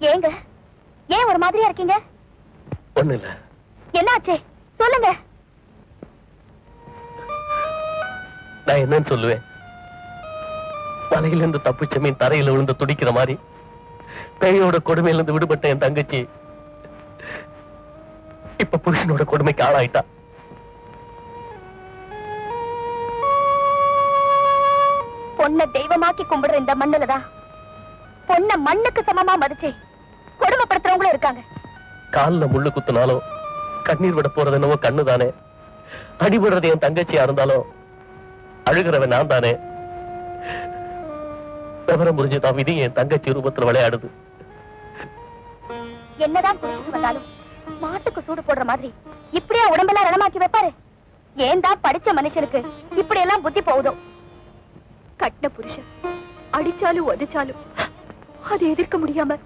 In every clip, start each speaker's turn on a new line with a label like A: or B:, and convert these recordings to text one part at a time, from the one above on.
A: ஏங்க ஏன் ஒரு மாதிரியா இருக்கீங்க?
B: ஒண்ணு இல்ல.
A: என்னாச்சே சொல்லுங்க.
B: நான் என்னன்னு சொல்லுவேன்? மலையிலிருந்து தப்பிச்ச மீன் தரையில விழுந்து துடிக்கிற மாதிரி பேயோட கொடுமையிலிருந்து விடுபட்ட என் தங்கச்சி இப்ப புருஷனோட கொடுமைக்கு ஆளாயிட்டா.
A: பொண்ண தெய்வமாக்கி கும்பிடுற இந்த மண்ணுலதான் பொண்ண மண்ணுக்கு சமமா மதிச்சு கொடுமைப்படுத்துறவங்களும் இருக்காங்க.
B: கால்ல முள்ளு குத்துனாலும் கண்ணீர் விட போறது என்னவோ கண்ணுதானே. அடிபடுறது என் தங்கச்சியா இருந்தாலும் அழுகிறவன் நான் தானே. விவரம் புரிஞ்சுதான் விதி என் தங்கச்சி ரூபத்துல விளையாடுது.
A: என்னதான் புரிஞ்சுட்டு வந்தாலும் மாட்டுக்கு சூடு போடுற மாதிரி இப்படியா உடம்பெல்லாம் ரணமாக்கி வைப்பாரு? ஏன் தான் படிச்ச மனுஷனுக்கு இப்படி எல்லாம் புத்தி போகுதோ? கட்டின புருஷன் அடிச்சாலும் உதைச்சாலும் அதை எதிர்க்க முடியாம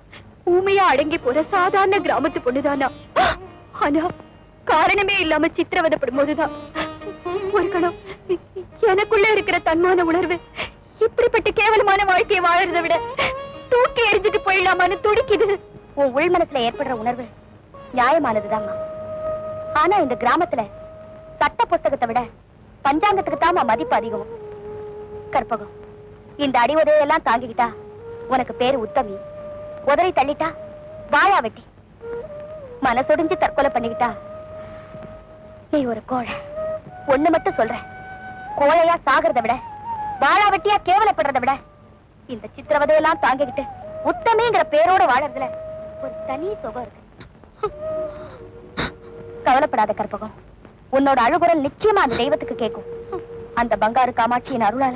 A: ஊமையா அடங்கி போற சாதாரண கிராமத்து பொண்ணுதானா? ஆனா காரணமே இல்லாம சித்திரவதைப்படும் போதுதான் ஒரு கணம் எனக்குள்ள இருக்கிற தன்மான உணர்வு இப்படிப்பட்ட கேவலமான வாழ்க்கையை வாழறதை விட தூக்கி எரிஞ்சிட்டு போயிடலாமான்னு துடிக்குது. உன் உள் மனசுல ஏற்படுற உணர்வு நியாயமானதுதாம்மா. ஆனா இந்த கிராமத்துல சட்ட புஸ்தகத்தை விட பஞ்சாங்கத்துக்கு தான் மதிப்பு அதிகம். கற்பகம், இந்த அடி உதவியெல்லாம் தாங்கிக்கிட்டா உனக்கு பேரு உத்தமி, உதறி தள்ளிட்டா வாழா வெட்டி, மனசொடிஞ்சு தற்கொலை பண்ணிக்கிட்டா நீ ஒரு கோழை. ஒண்ணு மட்டும் சொல்ற, கோழையா சாகிறத விட வாழா வெட்டியா கேவலப்படுறத விட இந்த சித்திரவதையெல்லாம் தாங்கிக்கிட்டு உத்தமிங்கிற பேரோட வாழறதுல ஒரு தனி சுகம் இருக்கு. கவலைப்படாத கற்பகம், உன்னோட அழுகுரல் நிச்சயமா அந்த தெய்வத்துக்கு கேட்கும். அந்த பங்காரு காமாட்சியின் அருளால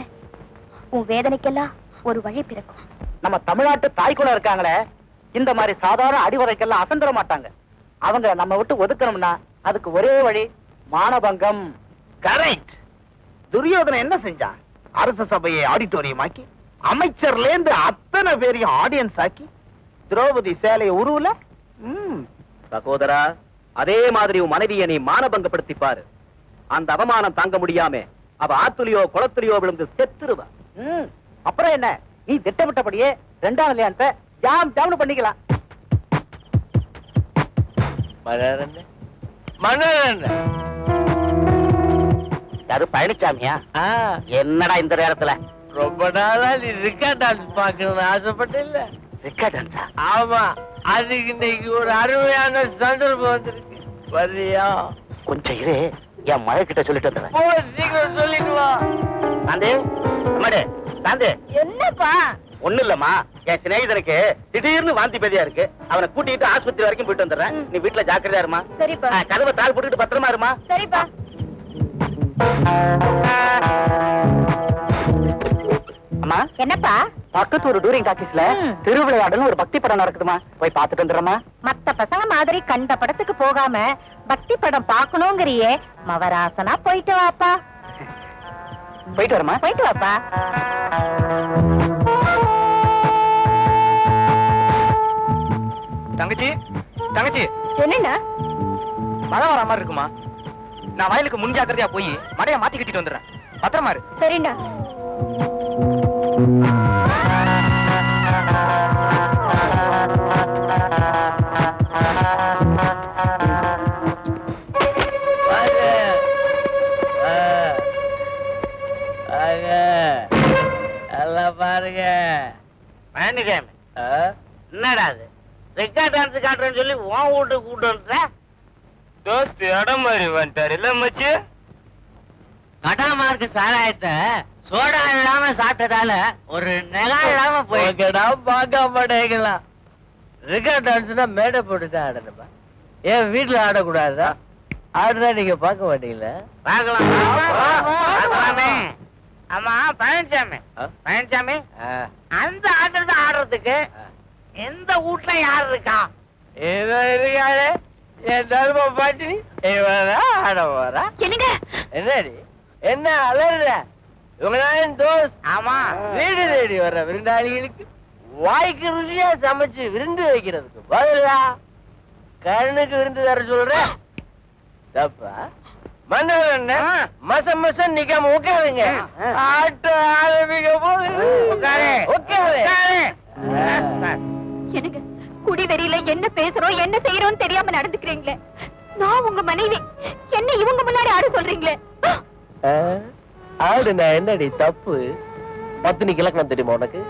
A: உன் வேதனைக்கெல்லாம் ஒரு வழி பிறக்கும்.
C: நம்ம தமிழ்நாட்டு தாய்க்குள்ள இருக்காங்களே, இந்த மாதிரி சாதாரண அடிவதைக்கெல்லாம் அசந்திர மாட்டாங்க. அவங்க நம்ம விட்டு ஒதுக்கணும்னா அதுக்கு ஒரே வழி மானபங்கம். கரெக்ட். துரியோதனை என்ன செஞ்சான்? அரச சபையை ஆடிட்டோரியம் ஆக்கி அமைச்சர்ல இருந்து அத்தனை பேரையும் ஆடியன்ஸ் ஆக்கி திரௌபதி சேலையை உருவல.
D: சகோதரா, அதே மாதிரி உன் மனைவியை நீ மானபங்கப்படுத்தி பாரு. அந்த அவமானம் தாங்க முடியாம அவ ஆத்துலியோ குளத்துலியோ விழுந்து செத்துருவா.
C: அப்புறம் என்ன, நீ திட்டமிட்டபடியே 2ஆம் கல்யாணத்தை ஜாம் ஜாம்னு பண்ணிக்கலாம். அது பழனிசாமியா? என்னடா இந்த நேரத்துல?
B: ரொம்ப நாளா நீ ரிக்கா டான்ஸ் பாக்கணும்னு ஆசைப்பட்ட இல்ல?
C: ரிக்கா டான்ஸா?
B: ஆமா, அதுக்கு இன்னைக்கு ஒரு அருமையான சந்தர்ப்பம் வந்திருக்கு. வரியா?
C: கொஞ்சம் இரு, என் மழை கிட்ட சொல்லிட்டு வந்துடுறேன்.
B: சீக்கிரம் சொல்லிட்டு வா.
C: சாந்தி, அம்மாடி, சாந்தி.
A: என்னப்பா?
C: ஒண்ணு இல்லம்மா, என் சிநேகிதனுக்கு திடீர்னு வாந்தி பேதியா இருக்கு. அவனை கூட்டிட்டு ஆஸ்பத்திரி வரைக்கும் போயிட்டு வந்துடுறேன். நீ வீட்டுல ஜாக்கிரதையா இருமா.
A: சரிப்பா.
C: கதவை தாள் போட்டுட்டு பத்திரமா இருமா.
A: சரிப்பா.
C: அம்மா,
A: என்னப்பா?
C: பக்கத்து ஒரு டூரிங் டாக்கீஸ்ல திருவிளையாடல்னு ஒரு பக்தி படம் நடக்குதுமா, போய் பாத்துட்டு வந்துடுறமா.
A: மத்த பசங்க மாதிரி கண்ட படத்துக்கு போகாம பக்தி படம் பாக்கணுங்கிறியே, மவராசனா போயிட்டு வாப்பா.
C: போயிட்டு வரமா.
A: போயிட்டு வாப்பா.
C: தங்கச்சி, தங்கச்சி.
A: என்னண்ணா?
C: மழை வர மாதிரி இருக்குமா? நான் வயலுக்கு முன்ஜாக்கிரதையா போய் மழைய மாத்தி கட்டிட்டு வந்துடுறேன். பத்திரமா இரு.
A: சரிண்ணா.
C: பாருங்க என்னடா அது ரிக்கா டான்ஸ் காட்டுறேன்னு சொல்லி உன் வீட்டுக்கு கூட்டு வந்துட்ட?
B: தோஸ்து இடம் மாதிரி வந்துட்டாரு இல்ல மச்சு?
C: கடாமார்க்கு சாராயத்தை சோடா இல்லாம சாப்பிட்டதால ஒரு நெகா இல்லாம
B: போய்டா. பார்க்க மாட்டேங்கலாம். ரிக்கா டான்ஸ்னா மேடை போட்டுதான் ஆடணுமா? ஏன் வீட்டுல ஆடக்கூடாதா? ஆடுறா நீங்க பார்க்க மாட்டீங்களா?
C: பார்க்கலாமே. ஆமா பழனிசாமி, பழனிசாமி, அந்த ஆட்டத்தை ஆடுறதுக்கு எந்த வீட்டுல யாரு இருக்கா?
B: இருக்காரு என் தர்ம பாட்டி ஆட போறா.
A: என்னங்க?
B: என்னடி என்ன அலற? இவங்கதான் தோஸ்.
C: ஆமா,
B: வீடு தேடி வர்ற விருந்தாளிகளுக்கு வாய்க்கு ருசியா சமைச்சு விருந்து வைக்கிறதுக்கு பதிலா கருணுக்கு விருந்து தர சொல்ற தப்பா? மன்னவர் என்ன மசம் மசம் நிக்காம உட்காருங்க. ஆட்டம் ஆரம்பிக்க போது
A: என்னங்க குடிவெறியில என்ன பேசுறோம் என்ன செய்யறோம் தெரியாம நடந்துக்கிறீங்களே. நான் உங்க மனைவி, என்ன இவங்க முன்னாடி ஆட சொல்றீங்களே.
B: ஆடுனா என்னடி தப்பு? பத்தினிக்கு இலக்கணம் தெரியுமா உனக்கு?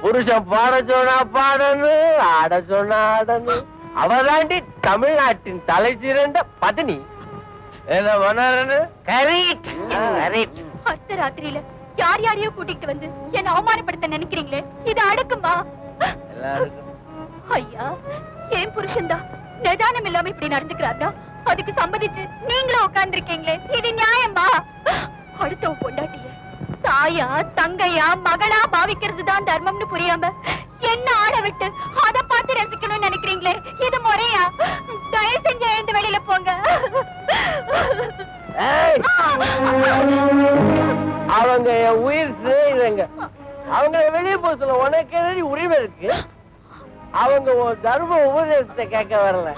B: புருஷன் பாட சொன்னா பாடணும், ஆட சொன்னா ஆடணும். அவதாண்டி தமிழ்நாட்டின் தலை சிறந்த பத்தினி. என்ன பண்ணு?
A: அர்த்தராத்திரியில யார் யாரையோ கூட்டிட்டு வந்து என்ன அவமானப்படுத்த நினைக்கிறீங்களே, இது அடக்குமா? ஐயா, என் புருஷன் தான் நிதானம் இல்லாம இப்படி நடந்துக்கிறாருன்னா அதுக்கு சம்மதிச்சு நீங்களும் உட்கார்ந்து இருக்கீங்களே, இது நியாயமா? அடுத்தவன் பொண்டாட்டிய தாயா தங்கையா மகளா பாவிக்கிறது தான் தர்மம்னு புரியாம என்ன ஆட விட்டு அதை பார்த்து ரசிக்கணும்னு நினைக்கிறீங்களே, இது முறையா? தயவு செஞ்சு எழுந்து வெளியில போங்க.
B: அவங்க என் உயிர் சிநேகிதங்க. அவங்க வெளியே போக சொல்ல உனக்கு என்னடி உரிமை இருக்கு? அவங்க உன் தர்ம உபதேசத்தை கேட்க வரல,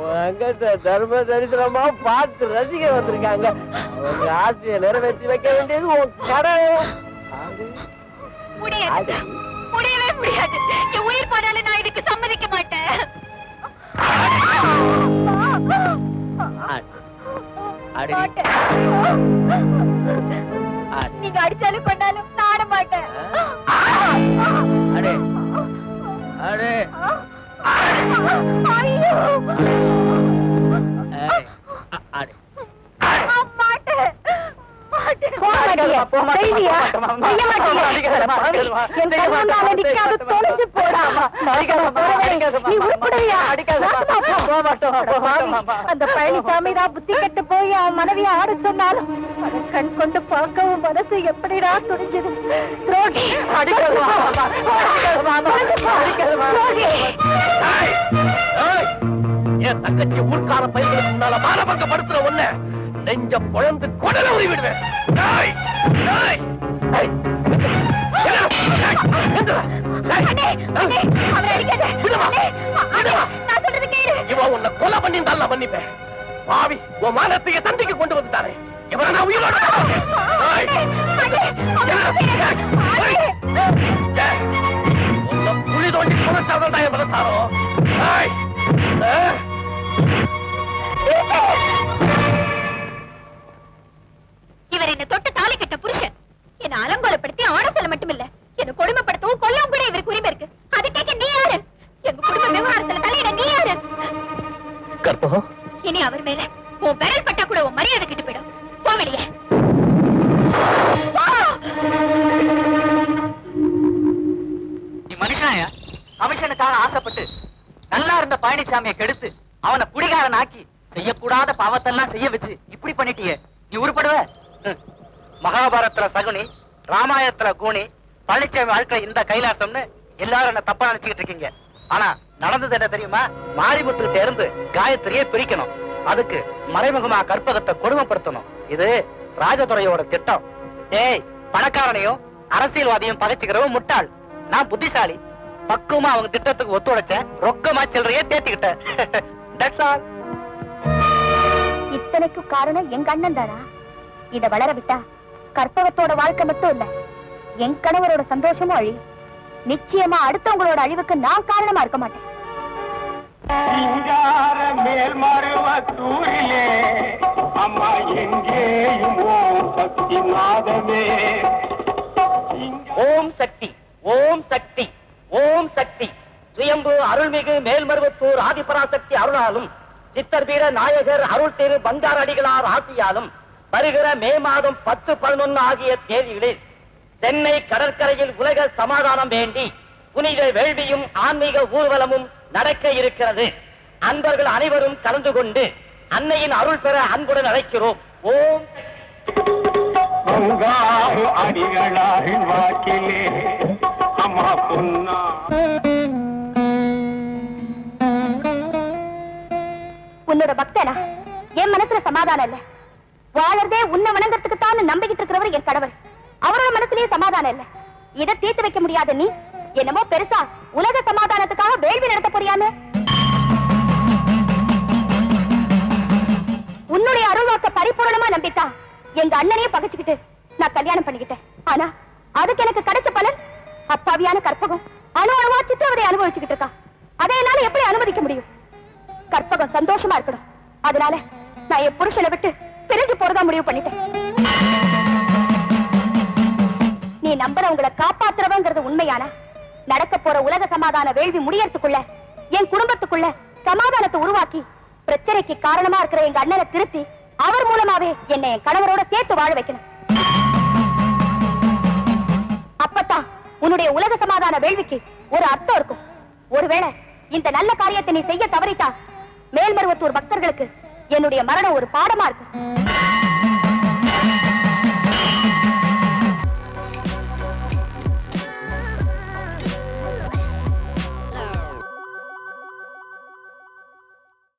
B: உங்க தர்ம தரிசனமா பார்த்து ரசிக்க வந்திருக்காங்க. அவங்க ஆசையை நிறைவேற்றி வைக்க வேண்டியது உன் கடமை.
A: முடியாது, முடியவே முடியாது. என் உயிர் போனாலும் நான் இதுக்கு சம்மதிக்க மாட்டேன். நீங்க அடிச்சாலும் கொண்டாலும் நாட மாட்டேன். அந்த பழனிசாமி தான் புத்தி கெட்டு போய் அவன் மனைவியை ஆட சொன்னாலும் கண் கொண்டு பார்க்கவும் மனசு எப்படிடா துணிஞ்சது.
B: என் தங்கச்சி ஊர்க்கார பையனுக்கு முன்னால மானபங்கப்படுத்துற ஒண்ணு நெஞ்ச பொழந்து கொடல உரி விடுவேன். இவன் உன்னை கொலை பண்ணி நல்லா பண்ணிப்பேன். பாவி, உன் மானத்தைய தண்டிக்கு கொண்டு வந்துட்டாரே, இவரை நான் உயிரோட புலி தோண்டி கொலைச்சாதான் என் மனசாரோ.
A: இவர் என்ன தொட்டு தாலி கட்ட புருஷன் என்ன அலங்கோலப்படுத்தி ஆட சொல்ல மட்டுமில்ல, என்ன கொடுமைப்படுத்தவும் கொல்லவும் கூட இவருக்கு உரிமை இருக்கு. அது கேட்க நீ யாரு? எங்க குடும்ப விவகாரத்துல தலையிட நீ யாரு?
B: கற்பகம்,
A: இனி அவர் மேல உன் விரல் பட்டா கூட உன் மரியாதை கிட்டு போயிடும். போ வெளியே.
C: மனுஷனாயா கமிஷனுக்காக ஆசைப்பட்டு நல்லா இருந்த பழனிசாமியை கெடுத்து அவனை குடிகாரன் ஆக்கி செய்யக்கூடாத பாவத்தெல்லாம் செய்ய வச்சு இப்படி பண்ணிட்டியே, நீ உருப்படுவ? மகாபாரதத்துல சகுனி, ராமாயணத்துல கூனி, பழனிசாமி வாழ்க்கை இந்த கைலாசம்னு எல்லாரும் என்ன தப்பா நினைச்சுக்கிட்டு இருக்கீங்க. ஆனா நடந்தது என்ன தெரியுமா? மாரிமுத்துக்கிட்ட இருந்து காயத்ரியை பிரிக்கணும். அதுக்கு மறைமுகமா கற்பகத்தை கொடுமைப்படுத்தணும். இது ராஜதுரையோட திட்டம். ஏய், பணக்காரனையும் அரசியல்வாதியும் பகைச்சுக்கிறவன் முட்டாள். நான் புத்திசாலி. பக்குவமா அவங்க திட்டத்துக்கு ஒத்துழைச்சேன். ரொக்கமா சில்லறையே தேத்திக்கிட்டேன். That's all.
A: இத்தனைக்கு காரணம் எங்க அண்ணன் தானா? இத வளர விட்டா கற்பகத்தோட வாழ்க்கை மட்டும் இல்ல, என் கணவரோட சந்தோஷமும் அழியும். நிச்சயமா அடுத்தவங்களோட அழிவுக்கு நான் காரணமா இருக்க மாட்டேன்.
E: மேல் மருவத்தூரிலே அம்மா எங்கேயும் ஓம் சக்தி நாதமே.
C: ஓம் சக்தி, ஓம் சக்தி, ஓம் சக்தி. சுயம்பு அருள்மிகு மேல்மருவத்தூர் ஆதிபராசக்தி அருளாலும் சித்தர் வீர நாயகர் அருள் திரு பங்கார் அடிகளார் ஆசியாலும் வருகிற மே மாதம் 10, 11 ஆகிய தேதிகளில் சென்னை கடற்கரையில் உலக சமாதானம் வேண்டி புனித வேள்வியும் ஆன்மீக ஊர்வலமும் நடக்க இருக்கிறது. அன்பர்கள் அனைவரும் கலந்து கொண்டு அன்னையின் அருள் பெற அன்புடன் அழைக்கிறோம். ஓம்
E: அடிகளார் வாக்கிலே அம்மா பொன்னா.
A: உன்னோட பக்தனா என் மனசுல சமாதானம் இல்ல. வாழறதே உன்னை வணங்கறதுக்கு தான் நம்பிக்கிட்டு இருக்கிறவர் என் கடவுள். அவரோட மனசுலயே சமாதானம் இல்ல. இதை தீர்த்து வைக்க முடியாத நீ என்னமோ பெருசா உலக சமாதானத்துக்காக வேள்வி நடத்த போறியாமே. உன்னுடைய அருள்வாக்க பரிபூர்ணமா நம்பித்தான் எங்க அண்ணனையே பகைச்சுக்கிட்டு நான் கல்யாணம் பண்ணிக்கிட்டேன். ஆனா அதுக்கு எனக்கு கிடைச்ச பலன் அப்பாவியான கற்பகம் அணு அணுவா சித்திரவதை அனுபவிச்சுக்கிட்டு இருக்கா. அதை என்னால எப்படி அனுமதிக்க முடியும்? கற்பகம் சந்தோஷமா இருக்கணும். அதனால நான் என் புருஷனை விட்டு பிரிஞ்சு போறதா முடிவு பண்ணிட்டேன். நீ நம்புறவங்களை காப்பாத்துறவங்கிறது உண்மையானா நடக்க போற உலக சமாதான வேள்வி முடியறதுக்குள்ள என் குடும்பத்துக்குள்ள சமாதானத்தை உருவாக்கி பிரச்சனைக்கு காரணமா இருக்கிற எங்க அண்ணனை திருத்தி அவர் மூலமாவே என்னை என் கணவரோட சேர்த்து வாழ வைக்கணும். அப்பத்தான் உன்னுடைய உலக சமாதான வேள்விக்கு ஒரு அர்த்தம் இருக்கும். ஒருவேளை இந்த நல்ல காரியத்தை நீ செய்ய தவறிட்டா மேல்மருவத்தூர் பக்தர்களுக்கு என்னுடைய மரணம் ஒரு பாடமா இருக்கும்.